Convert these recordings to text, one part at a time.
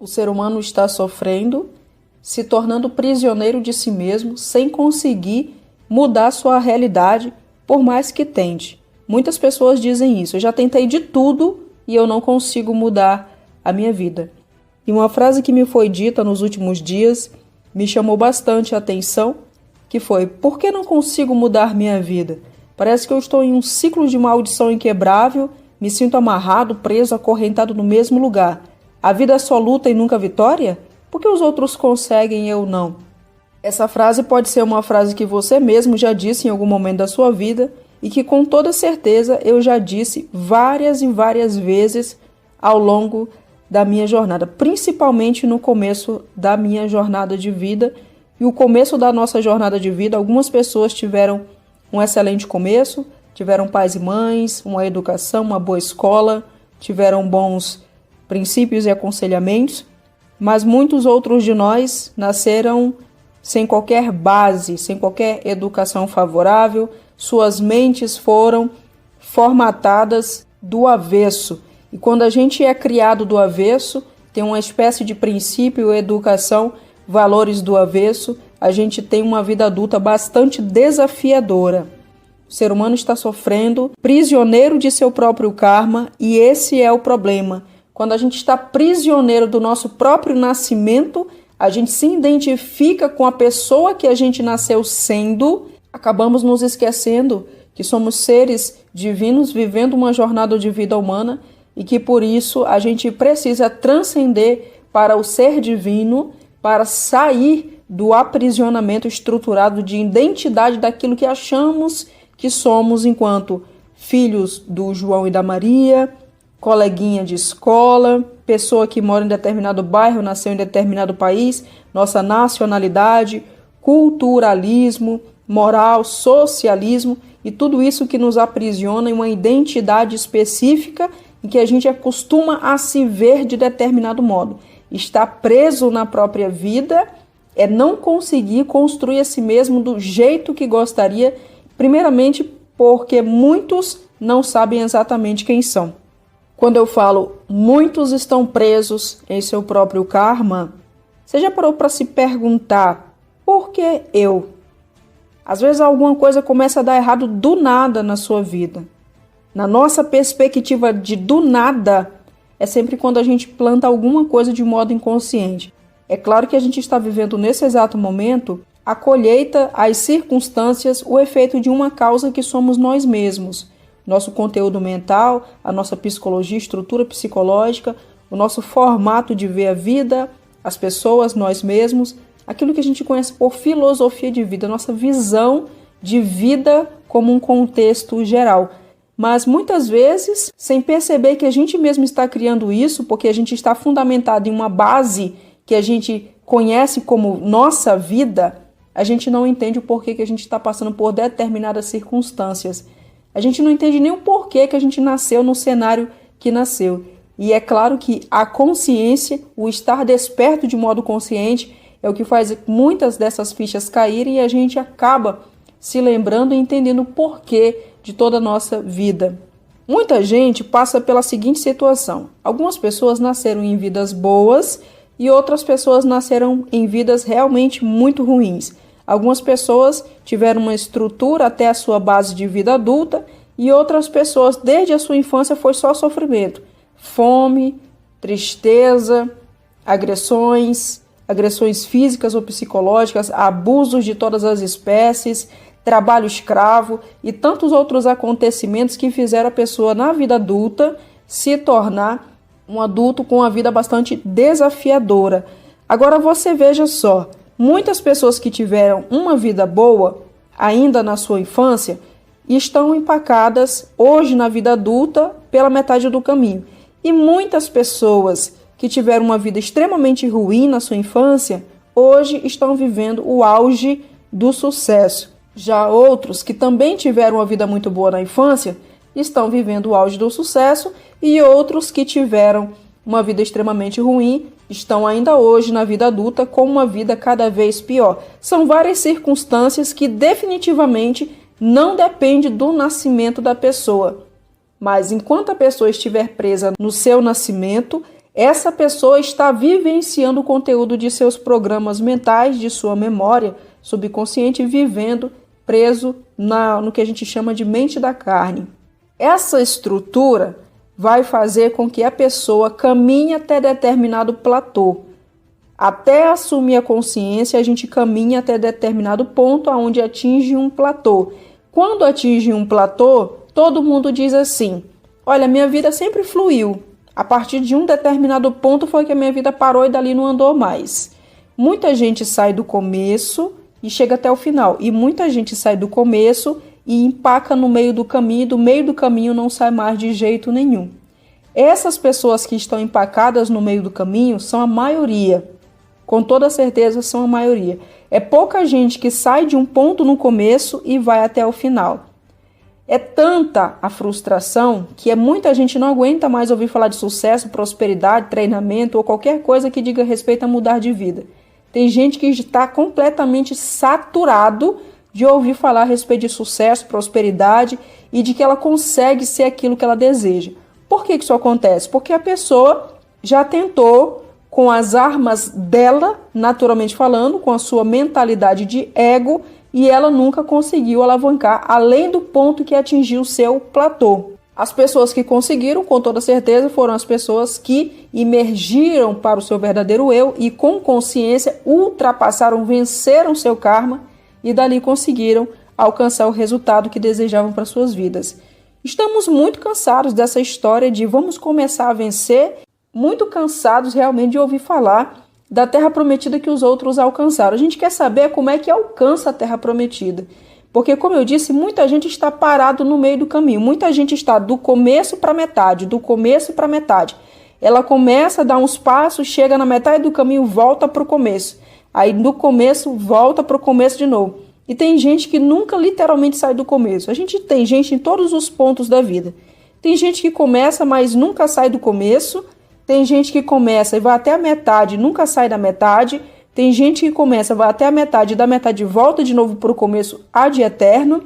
O ser humano está sofrendo, se tornando prisioneiro de si mesmo, sem conseguir mudar sua realidade, por mais que tente. Muitas pessoas dizem isso. Eu já tentei de tudo e eu não consigo mudar a minha vida. E uma frase que me foi dita nos últimos dias me chamou bastante a atenção, que foi: por que não consigo mudar minha vida? Parece que eu estou em um ciclo de maldição inquebrável, me sinto amarrado, preso, acorrentado no mesmo lugar. A vida é só luta e nunca vitória? Por que os outros conseguem e eu não? Essa frase pode ser uma frase que você mesmo já disse em algum momento da sua vida e que com toda certeza eu já disse várias e várias vezes ao longo da minha jornada, principalmente no começo da minha jornada de vida. E o começo da nossa jornada de vida, algumas pessoas tiveram um excelente começo, tiveram pais e mães, uma educação, uma boa escola, tiveram bons princípios e aconselhamentos, mas muitos outros de nós nasceram sem qualquer base, sem qualquer educação favorável, suas mentes foram formatadas do avesso. E quando a gente é criado do avesso, tem uma espécie de princípio, educação, valores do avesso, a gente tem uma vida adulta bastante desafiadora. O ser humano está sofrendo, prisioneiro de seu próprio karma, e esse é o problema. Quando a gente está prisioneiro do nosso próprio nascimento, a gente se identifica com a pessoa que a gente nasceu sendo, acabamos nos esquecendo que somos seres divinos vivendo uma jornada de vida humana e que por isso a gente precisa transcender para o ser divino, para sair do aprisionamento estruturado de identidade daquilo que achamos que somos enquanto filhos do João e da Maria, coleguinha de escola, pessoa que mora em determinado bairro, nasceu em determinado país, nossa nacionalidade, culturalismo, moral, socialismo e tudo isso que nos aprisiona em uma identidade específica em que a gente acostuma a se ver de determinado modo. Estar preso na própria vida é não conseguir construir a si mesmo do jeito que gostaria, primeiramente porque muitos não sabem exatamente quem são. Quando eu falo muitos estão presos em seu próprio karma, você já parou para se perguntar por que eu? Às vezes alguma coisa começa a dar errado do nada na sua vida. Na nossa perspectiva de do nada, é sempre quando a gente planta alguma coisa de modo inconsciente. É claro que a gente está vivendo nesse exato momento a colheita, as circunstâncias, o efeito de uma causa que somos nós mesmos. Nosso conteúdo mental, a nossa psicologia, estrutura psicológica, o nosso formato de ver a vida, as pessoas, nós mesmos, aquilo que a gente conhece por filosofia de vida, nossa visão de vida como um contexto geral. Mas muitas vezes, sem perceber que a gente mesmo está criando isso, porque a gente está fundamentado em uma base que a gente conhece como nossa vida, a gente não entende o porquê que a gente está passando por determinadas circunstâncias. A gente não entende nem o porquê que a gente nasceu no cenário que nasceu. E é claro que a consciência, o estar desperto de modo consciente, é o que faz muitas dessas fichas caírem e a gente acaba se lembrando e entendendo o porquê de toda a nossa vida. Muita gente passa pela seguinte situação: algumas pessoas nasceram em vidas boas e outras pessoas nasceram em vidas realmente muito ruins. Algumas pessoas tiveram uma estrutura até a sua base de vida adulta e outras pessoas, desde a sua infância, foi só sofrimento. Fome, tristeza, agressões físicas ou psicológicas, abusos de todas as espécies, trabalho escravo e tantos outros acontecimentos que fizeram a pessoa na vida adulta se tornar um adulto com uma vida bastante desafiadora. Agora você veja só, muitas pessoas que tiveram uma vida boa ainda na sua infância estão empacadas hoje na vida adulta pela metade do caminho. E muitas pessoas que tiveram uma vida extremamente ruim na sua infância hoje estão vivendo o auge do sucesso. Já outros que também tiveram uma vida muito boa na infância estão vivendo o auge do sucesso e outros que tiveram uma vida extremamente ruim estão ainda hoje na vida adulta com uma vida cada vez pior. São várias circunstâncias que definitivamente não dependem do nascimento da pessoa. Mas enquanto a pessoa estiver presa no seu nascimento, essa pessoa está vivenciando o conteúdo de seus programas mentais, de sua memória subconsciente, vivendo preso no que a gente chama de mente da carne. Essa estrutura vai fazer com que a pessoa caminhe até determinado platô. Até assumir a consciência, a gente caminha até determinado ponto onde atinge um platô. Quando atinge um platô, todo mundo diz assim: olha, minha vida sempre fluiu. A partir de um determinado ponto foi que a minha vida parou e dali não andou mais. Muita gente sai do começo e chega até o final. E muita gente sai do começo e empaca no meio do caminho, e do meio do caminho não sai mais de jeito nenhum. Essas pessoas que estão empacadas no meio do caminho são a maioria. Com toda certeza são a maioria. É pouca gente que sai de um ponto no começo e vai até o final. É tanta a frustração que muita gente não aguenta mais ouvir falar de sucesso, prosperidade, treinamento ou qualquer coisa que diga respeito a mudar de vida. Tem gente que está completamente saturado de ouvir falar a respeito de sucesso, prosperidade e de que ela consegue ser aquilo que ela deseja. Por que isso acontece? Porque a pessoa já tentou, com as armas dela, naturalmente falando, com a sua mentalidade de ego, e ela nunca conseguiu alavancar além do ponto que atingiu o seu platô. As pessoas que conseguiram, com toda certeza, foram as pessoas que emergiram para o seu verdadeiro eu e com consciência ultrapassaram, venceram seu karma e dali conseguiram alcançar o resultado que desejavam para suas vidas. Estamos muito cansados dessa história de vamos começar a vencer, muito cansados realmente de ouvir falar da terra prometida que os outros alcançaram. A gente quer saber como é que alcança a terra prometida. Porque, como eu disse, muita gente está parado no meio do caminho. Muita gente está do começo para metade, do começo para metade. Ela começa a dar uns passos, chega na metade do caminho, volta para o começo. Aí, do começo, volta para o começo de novo. E tem gente que nunca literalmente sai do começo. A gente tem gente em todos os pontos da vida. Tem gente que começa, mas nunca sai do começo. Tem gente que começa e vai até a metade, nunca sai da metade. Tem gente que começa, vai até a metade, da metade volta de novo para o começo ad eterno.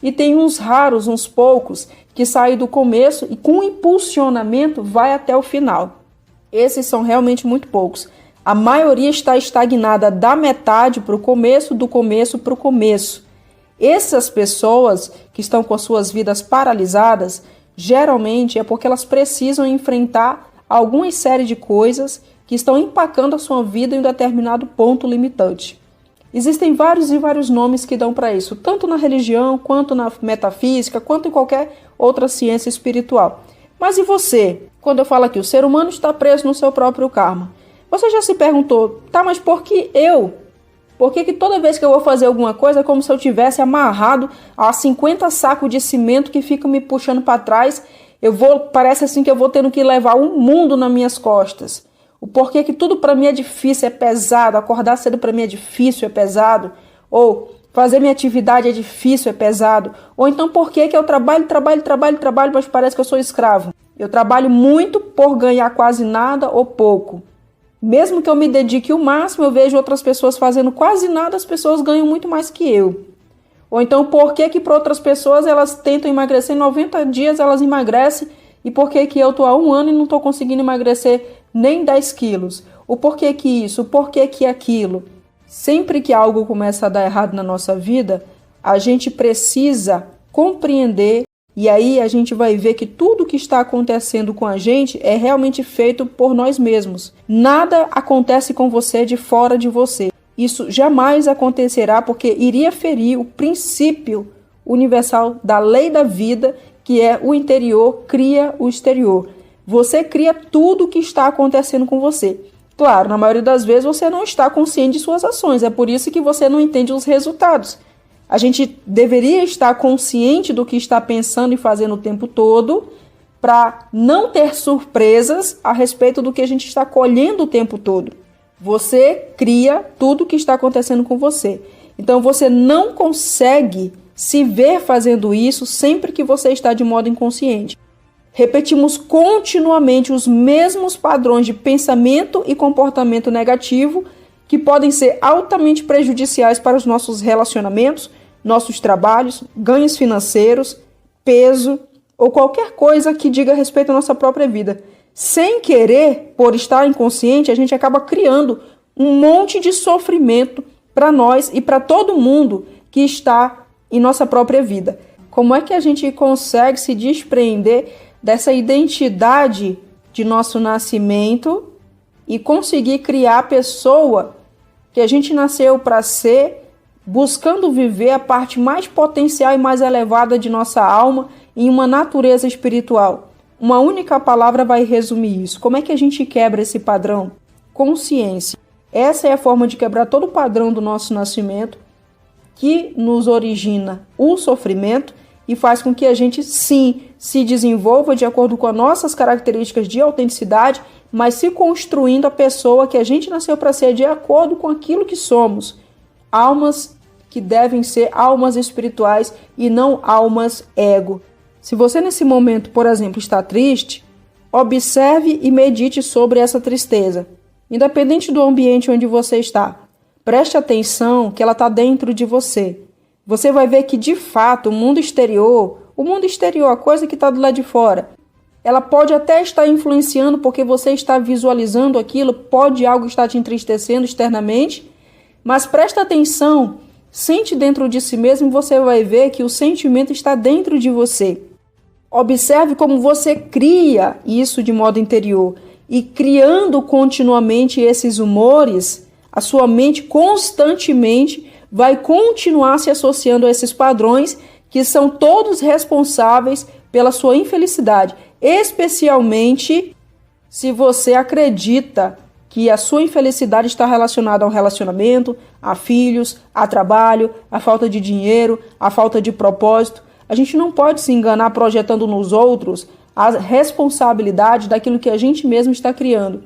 E tem uns raros, uns poucos, que saem do começo e com impulsionamento vai até o final. Esses são realmente muito poucos. A maioria está estagnada da metade para o começo, do começo para o começo. Essas pessoas que estão com as suas vidas paralisadas, geralmente é porque elas precisam enfrentar alguma série de coisas que estão empacando a sua vida em um determinado ponto limitante. Existem vários e vários nomes que dão para isso, tanto na religião, quanto na metafísica, quanto em qualquer outra ciência espiritual. Mas e você? Quando eu falo aqui, o ser humano está preso no seu próprio karma. Você já se perguntou, tá, mas por que eu? Por que toda vez que eu vou fazer alguma coisa é como se eu tivesse amarrado a 50 sacos de cimento que ficam me puxando para trás? Parece assim que eu vou tendo que levar um mundo nas minhas costas. O porquê que tudo para mim é difícil, é pesado. Acordar cedo para mim é difícil, é pesado. Ou fazer minha atividade é difícil, é pesado. Ou então porquê que eu trabalho, mas parece que eu sou escravo. Eu trabalho muito por ganhar quase nada ou pouco. Mesmo que eu me dedique o máximo, eu vejo outras pessoas fazendo quase nada, as pessoas ganham muito mais que eu. Ou então, por que para outras pessoas elas tentam emagrecer em 90 dias, elas emagrecem, e por que eu estou há 1 ano e não estou conseguindo emagrecer nem 10 quilos? O porquê que isso, o porquê que aquilo? Sempre que algo começa a dar errado na nossa vida, a gente precisa compreender, e aí a gente vai ver que tudo que está acontecendo com a gente é realmente feito por nós mesmos. Nada acontece com você de fora de você. Isso jamais acontecerá porque iria ferir o princípio universal da lei da vida, que é o interior cria o exterior. Você cria tudo o que está acontecendo com você. Claro, na maioria das vezes você não está consciente de suas ações, é por isso que você não entende os resultados. A gente deveria estar consciente do que está pensando e fazendo o tempo todo para não ter surpresas a respeito do que a gente está colhendo o tempo todo. Você cria tudo o que está acontecendo com você. Então você não consegue se ver fazendo isso sempre que você está de modo inconsciente. Repetimos continuamente os mesmos padrões de pensamento e comportamento negativo que podem ser altamente prejudiciais para os nossos relacionamentos, nossos trabalhos, ganhos financeiros, peso ou qualquer coisa que diga respeito à nossa própria vida. sem querer, por estar inconsciente, a gente acaba criando um monte de sofrimento para nós e para todo mundo que está em nossa própria vida. Como é que a gente consegue se desprender dessa identidade de nosso nascimento e conseguir criar a pessoa que a gente nasceu para ser, buscando viver a parte mais potencial e mais elevada de nossa alma em uma natureza espiritual? Uma única palavra vai resumir isso. Como é que a gente quebra esse padrão? Consciência. Essa é a forma de quebrar todo o padrão do nosso nascimento, que nos origina o sofrimento e faz com que a gente, sim, se desenvolva de acordo com as nossas características de autenticidade, mas se construindo a pessoa que a gente nasceu para ser de acordo com aquilo que somos. Almas que devem ser almas espirituais e não almas ego. Se você nesse momento, por exemplo, está triste, observe e medite sobre essa tristeza, independente do ambiente onde você está. Preste atenção que ela está dentro de você. Você vai ver que, de fato, o mundo exterior, a coisa que está do lado de fora, ela pode até estar influenciando porque você está visualizando aquilo, pode algo estar te entristecendo externamente, mas presta atenção, sente dentro de si mesmo e você vai ver que o sentimento está dentro de você. Observe como você cria isso de modo interior e criando continuamente esses humores, a sua mente constantemente vai continuar se associando a esses padrões que são todos responsáveis pela sua infelicidade, especialmente se você acredita que a sua infelicidade está relacionada a um relacionamento, a filhos, a trabalho, a falta de dinheiro, a falta de propósito. A gente não pode se enganar projetando nos outros a responsabilidade daquilo que a gente mesmo está criando.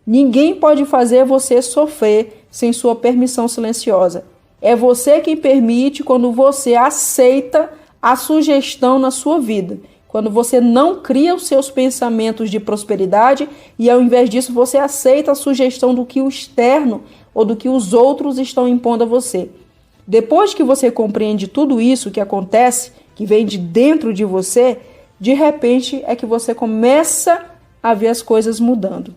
Ninguém pode fazer você sofrer sem sua permissão silenciosa. É você quem permite quando você aceita a sugestão na sua vida. Quando você não cria os seus pensamentos de prosperidade e ao invés disso você aceita a sugestão do que o externo ou do que os outros estão impondo a você. Depois que você compreende tudo isso que acontece, que vem de dentro de você, de repente é que você começa a ver as coisas mudando.